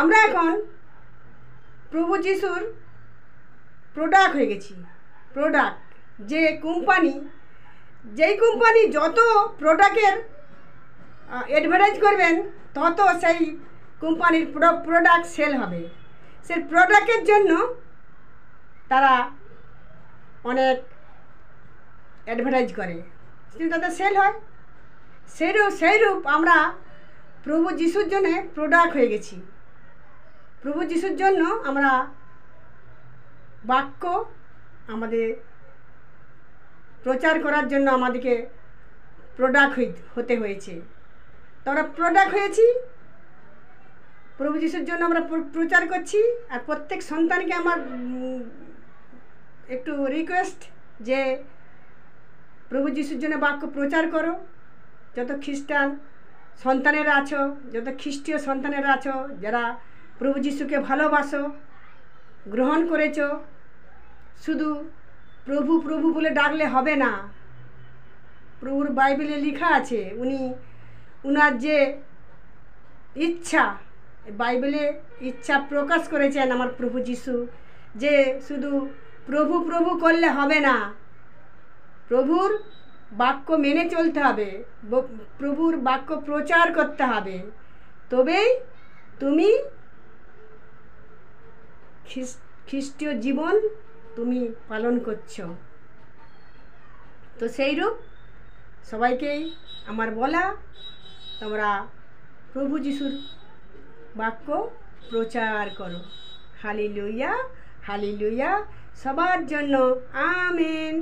আমরা এখন প্রভু যিশুর প্রোডাক্ট হয়ে গেছি। প্রোডাক্ট, যে কোম্পানি, যেই কোম্পানি যত প্রোডাক্টের অ্যাডভার্টাইজ করবেন তত সেই কোম্পানির প্রোডাক্ট সেল হবে। সেই প্রোডাক্টের জন্য তারা অনেক অ্যাডভার্টাইজ করে, কিন্তু তাদের সেল হয়। সেইরূপ আমরা প্রভু যিশুর জন্যে প্রোডাক্ট হয়ে গেছি। প্রভু যিশুর জন্য আমরা বাক্য আমাদের প্রচার করার জন্য আমাদেরকে প্রোডাক্ট হতে হয়েছে। তো আমরা প্রোডাক্ট হয়েছি, প্রভু যিশুর জন্য আমরা প্রচার করছি। আর প্রত্যেক সন্তানকে আমার একটু রিকোয়েস্ট যে প্রভু যিশুর জন্য বাক্য প্রচার করো। যত খ্রিস্টান সন্তানেরা আছো, যত খ্রিস্টীয় সন্তানেরা আছো, যারা প্রভু যিশুকে ভালোবাসো, গ্রহণ করেছো, শুধু প্রভু প্রভু বলে ডাকলে হবে না। প্রভুর বাইবেলে লেখা আছে উনার যে ইচ্ছা, বাইবেলে ইচ্ছা প্রকাশ করেছেন আমার প্রভু যিশু, যে শুধু প্রভু প্রভু করলে হবে না, প্রভুর বাক্য মেনে চলতে হবে, প্রভুর বাক্য প্রচার করতে হবে, তবেই তুমি খ্রিস্টীয় জীবন তুমি পালন করছো। তো সেইরূপ সবাইকেই আমার বলা, তোমরা প্রভু যিশুর বাক্য প্রচার করো। Hallelujah, hallelujah. সবার জন্য আমেন।